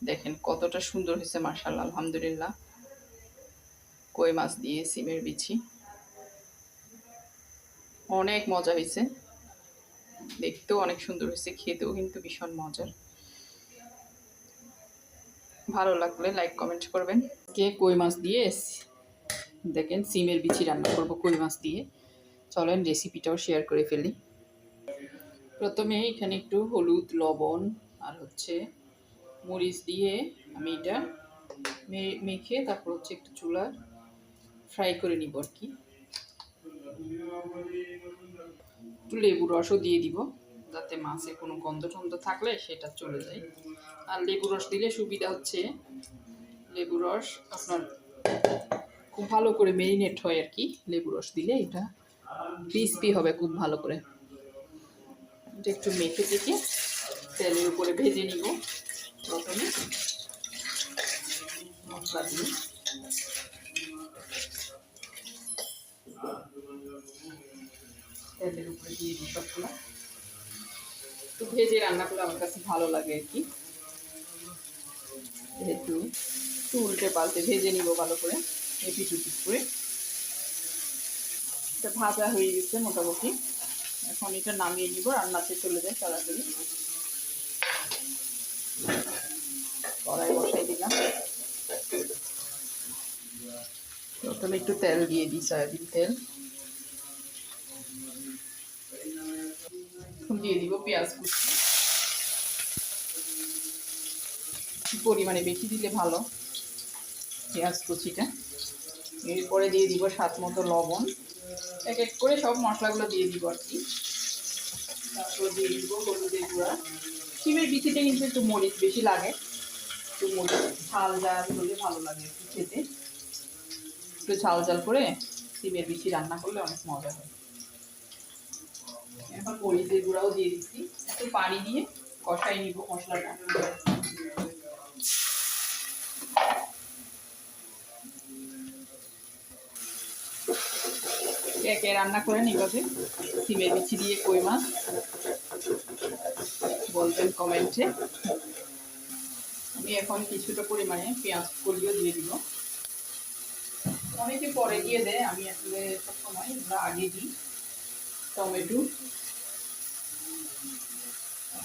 দেখেন কতটা সুন্দর হয়েছে, মাশাআল্লাহ, আলহামদুলিল্লাহ। কই মাছ দিয়ে সিমের বিচি অনেক মজা হয়েছে, দেখতেও অনেক সুন্দর হয়েছে, খেতেও কিন্তু ভীষণ মজার। ভালো লাগলে লাইক কমেন্ট করবেন। কে কই মাছ দিয়ে দেখেন সিমের বিচি রান্না করব কই মাছ দিয়ে। চলেন রেসিপিটাও শেয়ার করে ফেলি। প্রথমে এখানে একটু হলুদ, লবণ আর হচ্ছে মরিচ দিয়ে আমি এটা মেখে তারপর হচ্ছে একটু চুলা ফ্রাই করে নিব আর কি। একটু লেবু রসও দিয়ে দিব যাতে মাছে কোনো গন্ধ টন্ধ থাকলে সেটা চলে যায়। আর লেবু রস দিলে সুবিধা হচ্ছে লেবু রস আপনার খুব ভালো করে মেরিনেট হয় আর কি। লেবু রস দিলে এটা ক্রিস্পি হবে খুব ভালো করে। এটা একটু মেখে থেকে তেলের উপরে ভেজে নিব প্রথমে মশলা দিয়ে। তেলের উপরে দিয়ে দিই সবগুলো, একটু ভেজে রান্না করলে আমার কাছে ভালো লাগে আর কি। যেহেতু একটু উল্টে পাল্টে ভেজে নিব ভালো করে, এপিট উপিট করে। এটা ভাজা হয়ে গেছে মোটামুটি, এখন এটা নামিয়ে নিব, রান্নাতে চলে যায় তাড়াতাড়ি। কড়াই বসাই দিলাম, প্রথমে একটু তেল দিয়ে দিই, সয়াবিন তেল। এখন দিয়ে দিব পেঁয়াজ কুচি, পরিমাণে বেশি দিলে ভালো পেঁয়াজ কুচিটা। এরপরে দিয়ে দিব স্বাদ মতো লবণ, এক এক করে সব মশলাগুলো দিয়ে দিব আর কি। তারপর দিয়ে দিব হলুদের গুঁড়া। সিমের বিচিতে কিন্তু একটু মরিচ বেশি লাগে, একটু মরিচ ঝাল ঝাল হলে ভালো লাগে একটু খেতে। একটু ঝাল ঝাল করে সিমের বিচি রান্না করলে অনেক মজা হয়। এখন মরিচের গুঁড়াও দিয়ে দিচ্ছি, একটু পানি দিয়ে কষাই নিব মশলাটা। একে রান্না করেন এইভাবে সিমের বিচি দিয়ে কই মাছ, বলবেন কমেন্টে। আমি এখন কিছুটা পরিমাণে পেঁয়াজ কলিও দিয়ে দিব। অনেকে পরে দিয়ে দেয়, আমি আসলে সবসময় আমরা আগে দিই। টমেটো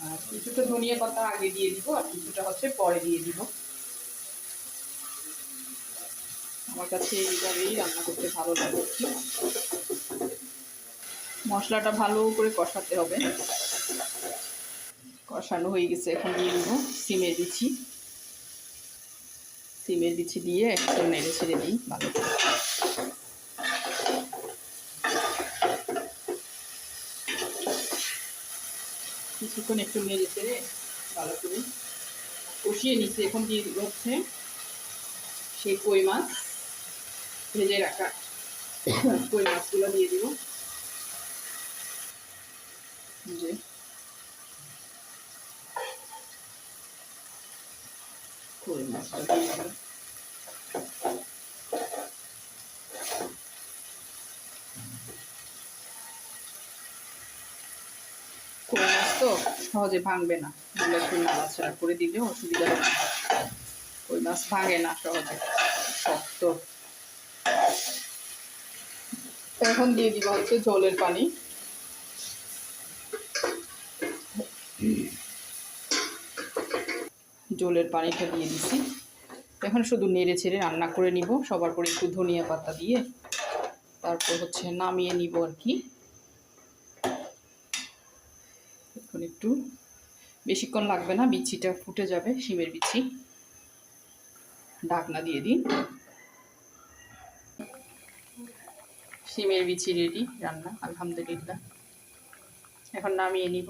আর কিছুটা ধনিয়া পাতা আগে দিয়ে দিব, আর কিছুটা হচ্ছে পরে দিয়ে দিব। আমার কাছে এইভাবেই রান্না করতে ভালো লাগে। মশলাটা ভালো করে কষাতে হবে। কষানো হয়ে গেছে, এখন দিয়ে দিব সিমের বিচি। সিমের বিচি দিয়ে একটু নেড়ে ছেড়ে দিই ভালো করে। কিছুক্ষণ একটু নেড়ে ছেড়ে ভালো করে কষিয়ে নিচ্ছি। এখন দিয়ে দিব হচ্ছে সেই কই মাছ, ভেজে রাখা কই মাছগুলো দিয়ে দিব। যে কই মাছটা দিয়ে দিব, কই মাছ তো সহজে ভাঙবে না, বলে একটু নাড়াচাড়া করে দিলে অসুবিধা হবে না। কই মাছ ভাঙে না সহজে, শক্ত। এখন দিয়ে দিব হচ্ছে ঝোলের পানি। ঝোলের পানিটা দিয়ে দিছি। এখন শুধু নেড়ে ছেড়ে রান্না করে নিব, সবার পরে একটু ধনিয়া পাতা দিয়ে তারপর হচ্ছে নামিয়ে নিব আর কি। এখন একটু বেশিক্ষণ লাগবে না, বিচিটা ফুটে যাবে, শিমের বিচি। ঢাকনা দিয়ে দিই। শিমের বিচি রেডি রান্না, আলহামদুলিল্লাহ। এখন নামিয়ে নিব।